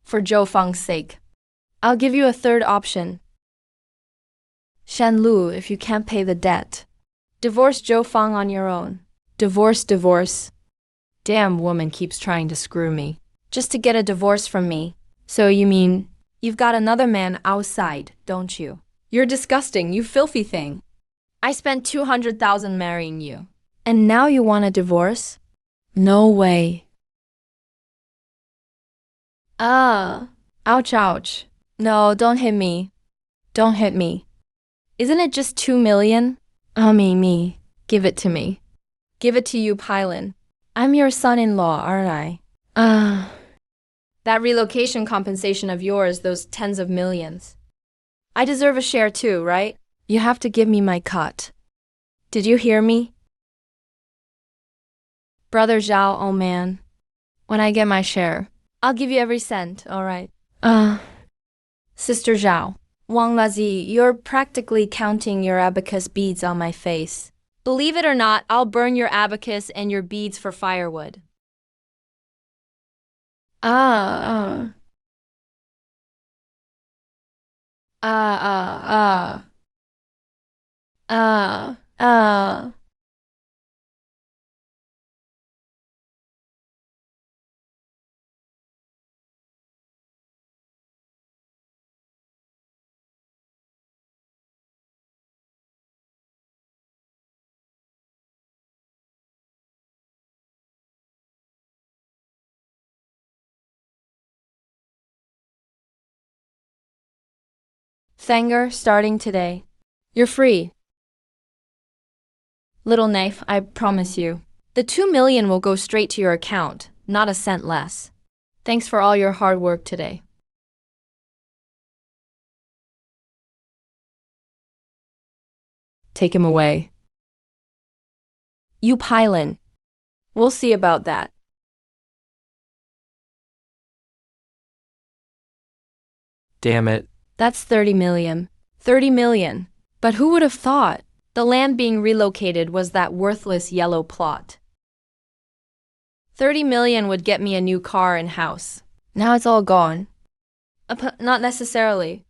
Speaker 1: For Zhou Fang's sake. I'll give you a third option. Shan Lu, if you can't pay the debt. Divorce Zhou Fang on your own. Divorce. Damn woman keeps trying to screw me. Just to get a divorce from me. So you mean, you've got another man outside, don't you? You're disgusting, you filthy thing. I spent 200,000 marrying you. And now you want a divorce? No way. Ouch. No, don't hit me. Don't hit me. Isn't it just 2 million? Me. Give it to me. Give it to you, Pylon. I'm your son-in-law, aren't I? That relocation compensation of yours, those tens of millions. I deserve a share too, right? You have to give me my cut. Did you hear me? Brother Zhao, oh man. When I get my share, I'll give you every cent, alright? Sister Zhao. Wang Lazi, you're practically counting your abacus beads on my face. Believe it or not, I'll burn your abacus and your beads for firewood. That Thanger, starting today. You're free. Little knife, I promise you. The 2 million will go straight to your account, not a cent less. Thanks for all your hard work today. Take him away. You Pylon. We'll see about that.
Speaker 3: Damn it.
Speaker 1: That's 30 million. 30 million. But who would have thought? The land being relocated was that worthless yellow plot. 30 million would get me a new car and house. Now it's all gone. Not necessarily.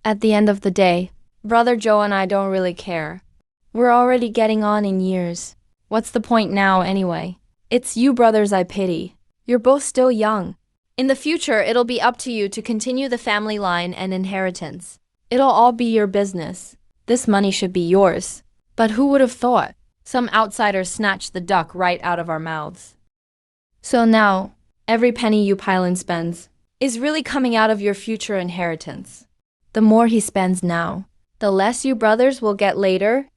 Speaker 1: At the end of the day, Brother Joe and I don't really care. We're already getting on in years. What's the point now anyway? It's you brothers I pity. You're both still young. In the future, it'll be up to you to continue the family line and inheritance. It'll all be your business. This money should be yours. But who would have thought? Some outsider snatched the duck right out of our mouths. So now, every penny you Pylon spends is really coming out of your future inheritance. The more he spends now, the less you brothers will get later.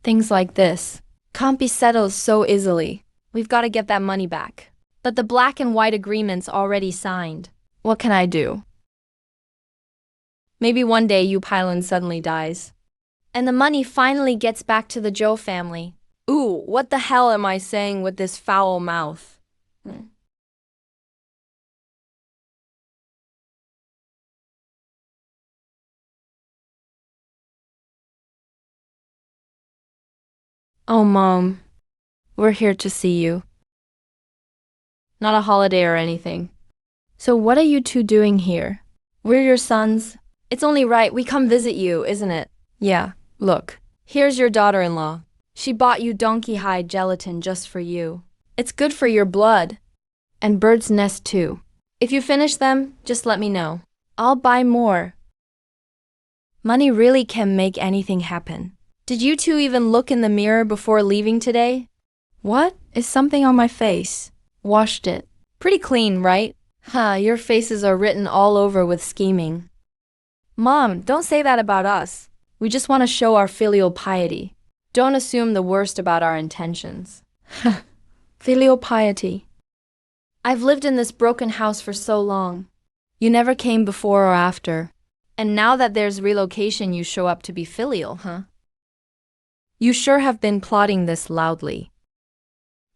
Speaker 1: Things like this can't be settled so easily. We've got to get that money back. But the black and white agreement's already signed. What can I do? Maybe one day you Pylon suddenly dies. And the money finally gets back to the Zhou family. Ooh, what the hell am I saying with this foul mouth? Oh, Mom. We're here to see you. Not a holiday or anything. So what are you two doing here? We're your sons. It's only right we come visit you, isn't it? Yeah, look. Here's your daughter-in-law. She bought you donkey hide gelatin just for you. It's good for your blood. And bird's nest too. If you finish them, just let me know. I'll buy more. Money really can make anything happen. Did you two even look in the mirror before leaving today? What? Is something on my face? Washed it. Pretty clean, right? Your faces are written all over with scheming. Mom, don't say that about us. We just want to show our filial piety. Don't assume the worst about our intentions. Filial piety. I've lived in this broken house for so long. You never came before or after. And now that there's relocation, you show up to be filial, huh? You sure have been plotting this loudly.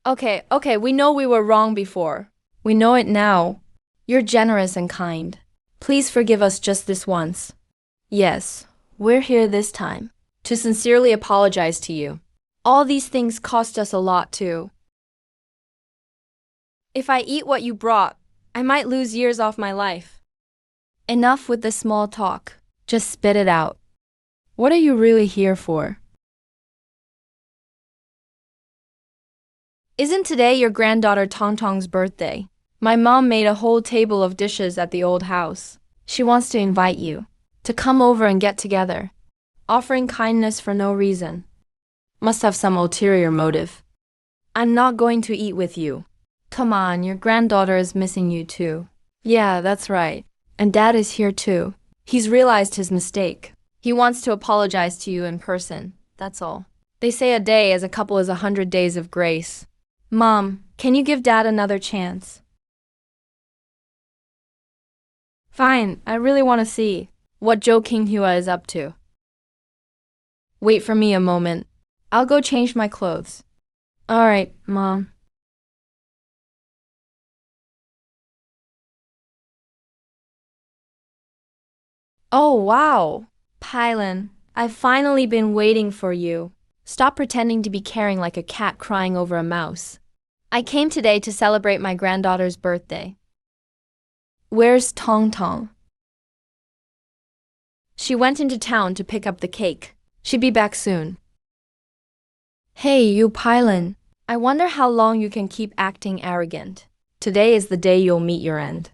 Speaker 1: Okay, we know we were wrong before. We know it now. You're generous and kind. Please forgive us just this once. Yes, we're here this time to sincerely apologize to you. All these things cost us a lot too. If I eat what you brought, I might lose years off my life. Enough with the small talk. Just spit it out. What are you really here for? Isn't today your granddaughter Tong Tong's birthday? My mom made a whole table of dishes at the old house. She wants to invite you to come over and get together, offering kindness for no reason. Must have some ulterior motive. I'm not going to eat with you. Come on, your granddaughter is missing you too. Yeah, that's right. And Dad is here too. He's realized his mistake. He wants to apologize to you in person, that's all. They say a day as a couple is 100 days of grace. Mom, can you give Dad another chance? Fine, I really want to see what Joe Kinghua is up to. Wait for me a moment. I'll go change my clothes. Alright, Mom. Oh, wow. Pylon, I've finally been waiting for you. Stop pretending to be caring like a cat crying over a mouse. I came today to celebrate my granddaughter's birthday. Where's Tong Tong? She went into town to pick up the cake. She'd be back soon. Hey, you Pylon. I wonder how long you can keep acting arrogant. Today is the day you'll meet your end.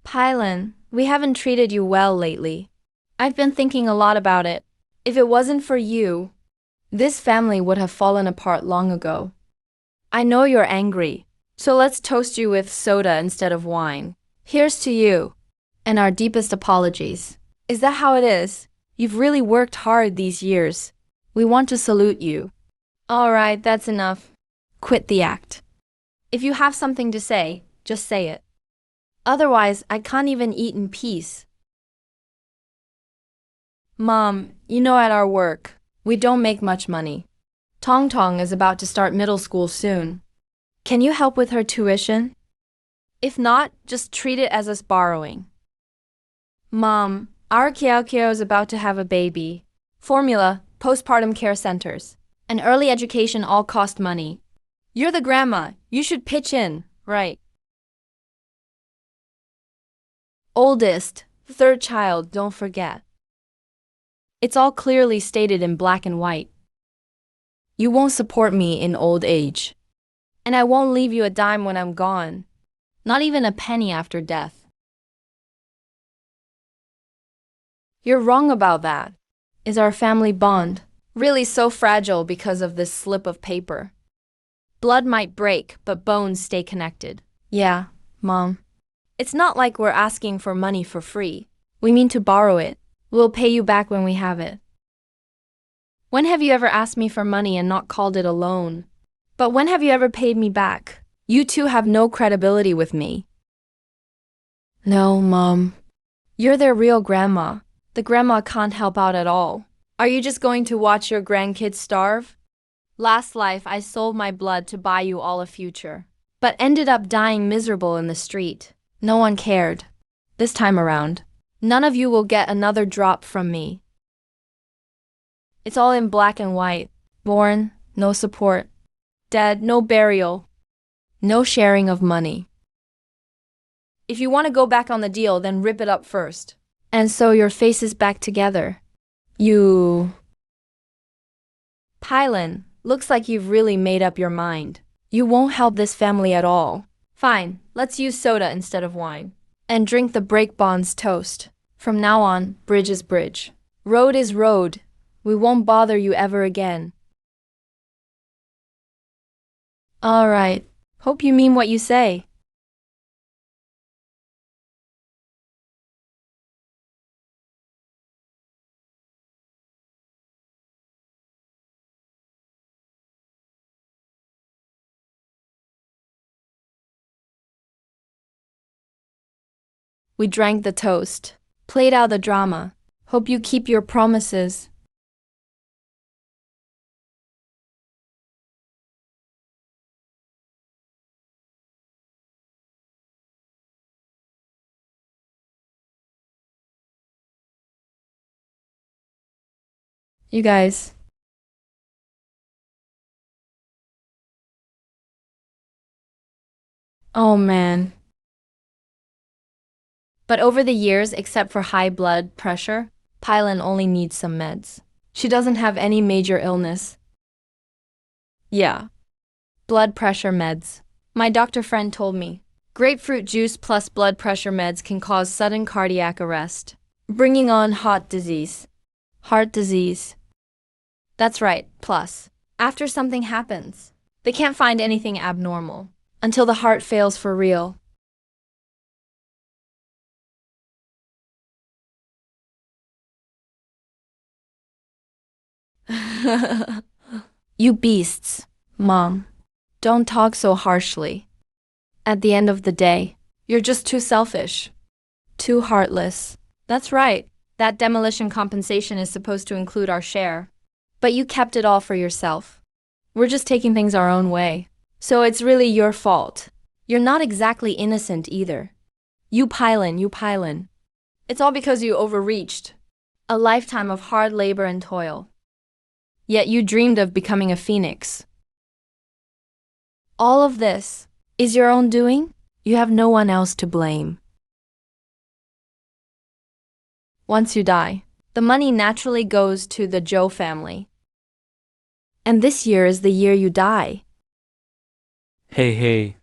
Speaker 1: Pylon, we haven't treated you well lately. I've been thinking a lot about it. If it wasn't for you, this family would have fallen apart long ago. I know you're angry, so let's toast you with soda instead of wine. Here's to you, and our deepest apologies. Is that how it is? You've really worked hard these years. We want to salute you. All right, that's enough. Quit the act. If you have something to say, just say it. Otherwise, I can't even eat in peace. Mom, you know at our work, we don't make much money. Tong Tong is about to start middle school soon. Can you help with her tuition? If not, just treat it as us borrowing. Mom, our Kiao Kiao is about to have a baby. Formula, postpartum care centers, and early education all cost money. You're the grandma. You should pitch in, right? Oldest, third child, don't forget. It's all clearly stated in black and white. You won't support me in old age. And I won't leave you a dime when I'm gone. Not even a penny after death. You're wrong about that. Is our family bond really so fragile because of this slip of paper? Blood might break, but bones stay connected. Yeah, Mom. It's not like we're asking for money for free. We mean to borrow it. We'll pay you back when we have it. When have you ever asked me for money and not called it a loan? But when have you ever paid me back? You two have no credibility with me. No, Mom. You're their real grandma. The grandma can't help out at all. Are you just going to watch your grandkids starve? Last life, I sold my blood to buy you all a future, but ended up dying miserable in the street. No one cared. This time around, none of you will get another drop from me. It's all in black and white. Born, no support. Dead, no burial. No sharing of money. If you want to go back on the deal, then rip it up first. And so your face is back together. You... Pylon, looks like you've really made up your mind. You won't help this family at all. Fine, let's use soda instead of wine. And drink the break bonds toast. From now on, bridge is bridge. Road is road. We won't bother you ever again. All right. Hope you mean what you say. We drank the toast, played out the drama. Hope you keep your promises. You guys. Oh man. But over the years, except for high blood pressure, Pylan only needs some meds. She doesn't have any major illness. Yeah. Blood pressure meds. My doctor friend told me. Grapefruit juice plus blood pressure meds can cause sudden cardiac arrest, bringing on heart disease. Heart disease. That's right, plus. After something happens, they can't find anything abnormal until the heart fails for real. You beasts, Mom. Don't talk so harshly. At the end of the day, you're just too selfish. Too heartless. That's right. That demolition compensation is supposed to include our share. But you kept it all for yourself. We're just taking things our own way. So it's really your fault. You're not exactly innocent either. You Pylan. It's all because you overreached. A lifetime of hard labor and toil. Yet you dreamed of becoming a phoenix. All of this is your own doing? You have no one else to blame. Once you die, the money naturally goes to the Joe family. And this year is the year you die.
Speaker 3: Hey. Hey.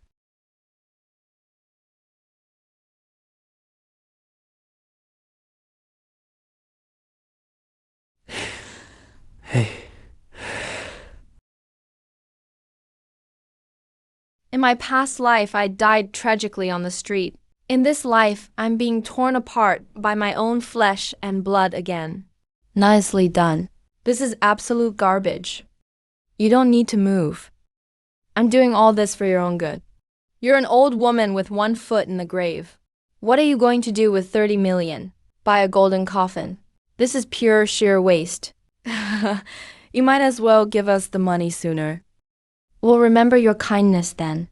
Speaker 1: In my past life, I died tragically on the street. In this life, I'm being torn apart by my own flesh and blood again. Nicely done. This is absolute garbage. You don't need to move. I'm doing all this for your own good. You're an old woman with one foot in the grave. What are you going to do with 30 million? Buy a golden coffin. This is pure sheer waste. You might as well give us the money sooner. We'll remember your kindness then.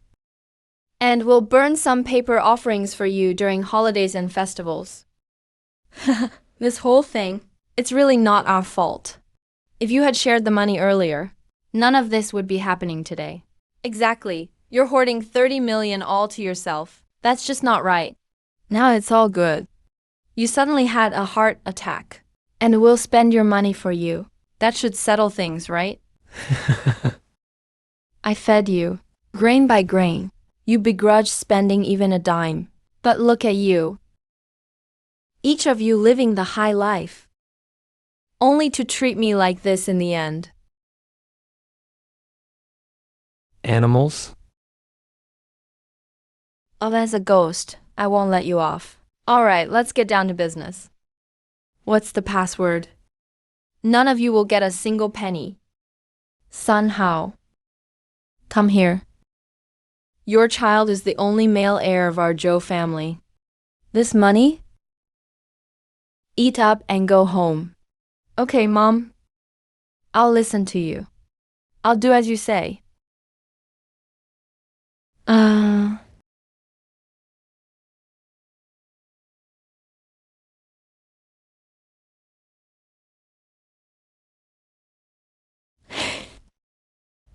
Speaker 1: And we'll burn some paper offerings for you during holidays and festivals. This whole thing, it's really not our fault. If you had shared the money earlier, none of this would be happening today. Exactly. You're hoarding 30 million all to yourself. That's just not right. Now it's all good. You suddenly had a heart attack, and we'll spend your money for you. That should settle things, right? I fed you, grain by grain. You begrudged spending even a dime. But look at you. Each of you living the high life. Only to treat me like this in the end.
Speaker 3: Animals?
Speaker 1: Oh, as a ghost, I won't let you off. All right, let's get down to business. What's the password? None of you will get a single penny. Sun Hao. Come here. Your child is the only male heir of our Zhou family. This money? Eat up and go home. Okay, Mom. I'll listen to you. I'll do as you say.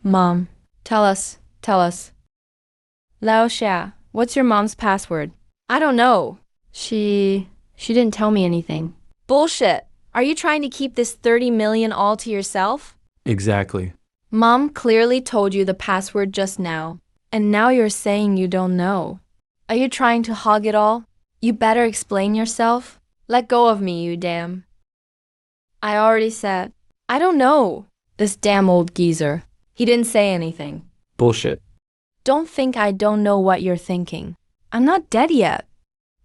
Speaker 1: Mom, tell us. Lao Xia, what's your mom's password? I don't know. She didn't tell me anything. Bullshit. Are you trying to keep this 30 million all to yourself?
Speaker 2: Exactly.
Speaker 1: Mom clearly told you the password just now, and now you're saying you don't know. Are you trying to hog it all? You better explain yourself. Let go of me, you damn. I already said, I don't know. This damn old geezer. He didn't say anything.
Speaker 2: Bullshit.
Speaker 1: Don't think I don't know what you're thinking. I'm not dead yet.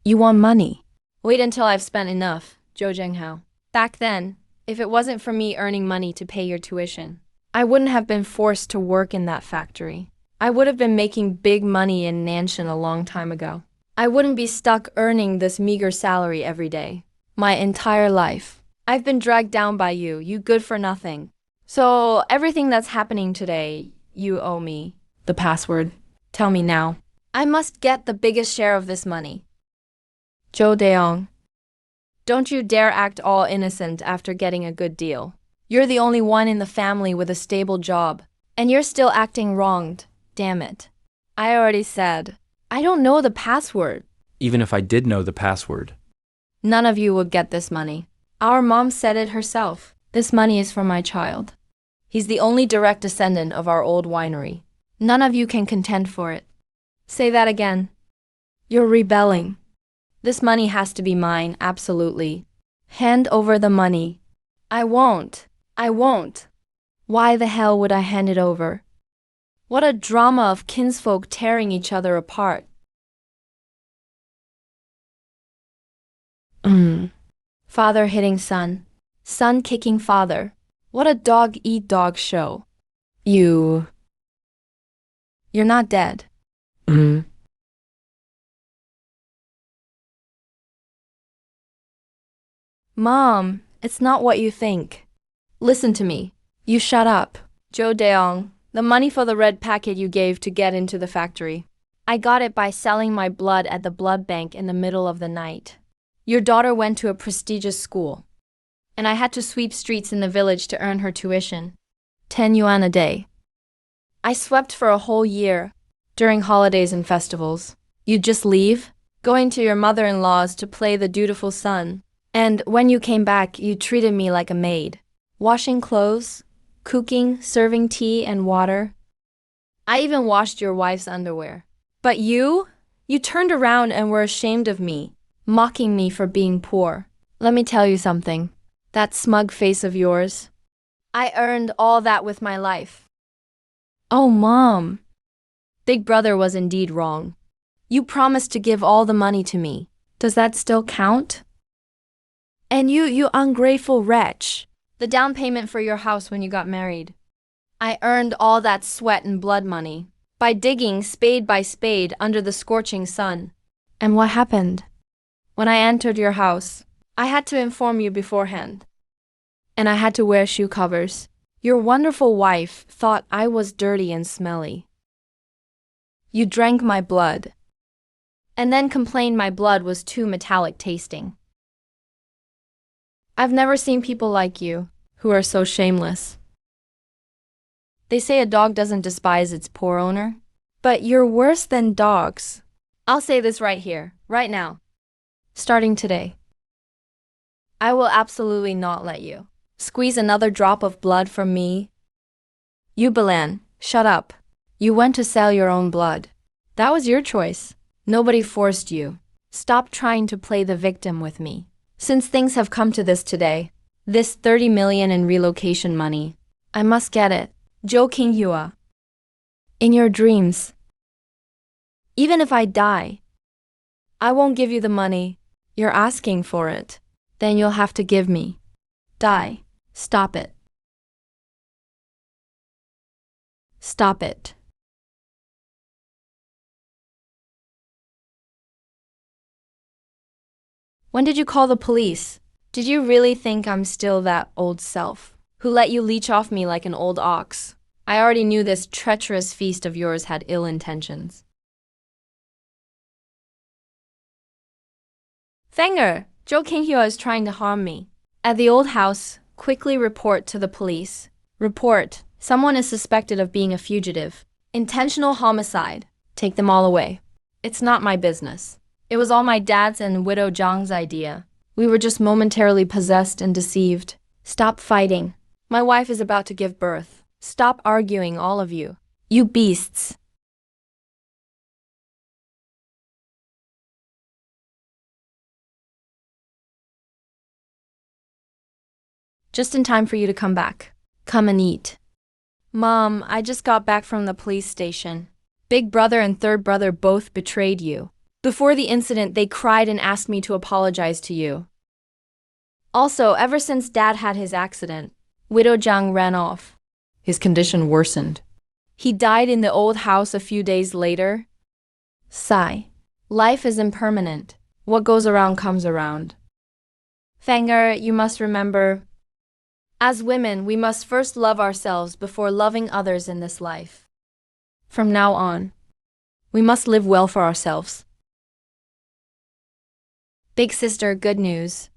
Speaker 1: You want money. Wait until I've spent enough, Zhou Zhenghao. Back then, if it wasn't for me earning money to pay your tuition, I wouldn't have been forced to work in that factory. I would have been making big money in Nanshan a long time ago. I wouldn't be stuck earning this meager salary every day. My entire life. I've been dragged down by you, you good for nothing. So everything that's happening today, you owe me. The password. Tell me now. I must get the biggest share of this money. Jo Daeong. Don't you dare act all innocent after getting a good deal. You're the only one in the family with a stable job. And you're still acting wronged. Damn it. I already said. I don't know the password.
Speaker 2: Even if I did know the password.
Speaker 1: None of you would get this money. Our mom said it herself. This money is for my child. He's the only direct descendant of our old winery. None of you can contend for it. Say that again. You're rebelling. This money has to be mine, absolutely. Hand over the money. I won't. I won't. Why the hell would I hand it over? What a drama of kinsfolk tearing each other apart. Father hitting son. Son kicking father. What a dog-eat-dog show. You're not dead. Mom, it's not what you think. Listen to me. You shut up. Jo Daeong, the money for the red packet you gave to get into the factory. I got it by selling my blood at the blood bank in the middle of the night. Your daughter went to a prestigious school, and I had to sweep streets in the village to earn her tuition. 10 yuan a day. I swept for a whole year, during holidays and festivals. You'd just leave, going to your mother-in-law's to play the dutiful son. And when you came back, you treated me like a maid. Washing clothes, cooking, serving tea and water. I even washed your wife's underwear. But you turned around and were ashamed of me, mocking me for being poor. Let me tell you something. That smug face of yours. I earned all that with my life. Oh, Mom. Big brother was indeed wrong. You promised to give all the money to me. Does that still count? And you ungrateful wretch. The down payment for your house when you got married. I earned all that sweat and blood money by digging spade by spade under the scorching sun. And what happened? When I entered your house, I had to inform you beforehand. And I had to wear shoe covers. Your wonderful wife thought I was dirty and smelly. You drank my blood, and then complained my blood was too metallic tasting. I've never seen people like you, who are so shameless. They say a dog doesn't despise its poor owner, but you're worse than dogs. I'll say this right here, right now. Starting today. I will absolutely not let you squeeze another drop of blood from me. You, Belan, shut up. You went to sell your own blood. That was your choice. Nobody forced you. Stop trying to play the victim with me. Since things have come to this today, this 30 million in relocation money, I must get it. Jo Kinghua. In your dreams. Even if I die, I won't give you the money. You're asking for it. Then you'll have to give me. Die. Stop it. Stop it. When did you call the police? Did you really think I'm still that old self, who let you leech off me like an old ox? I already knew this treacherous feast of yours had ill intentions. Fanger, Jo Kinghua is trying to harm me. At the old house, quickly report to the police. Report, someone is suspected of being a fugitive. Intentional homicide. Take them all away. It's not my business. It was all my dad's and Widow Zhang's idea. We were just momentarily possessed and deceived. Stop fighting. My wife is about to give birth. Stop arguing, all of you. You beasts. Just in time for you to come back. Come and eat. Mom, I just got back from the police station. Big brother and third brother both betrayed you. Before the incident, they cried and asked me to apologize to you. Also, ever since Dad had his accident, Widow Zhang ran off. His condition worsened. He died in the old house a few days later. Sigh. Life is impermanent. What goes around comes around. Fanger, you must remember, as women, we must first love ourselves before loving others in this life. From now on, we must live well for ourselves. Big sister, good news.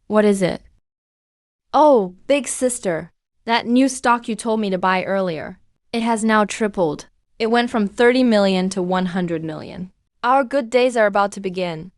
Speaker 1: What is it? Oh, big sister, that new stock you told me to buy earlier. It has now tripled. It went from 30 million to 100 million. Our good days are about to begin.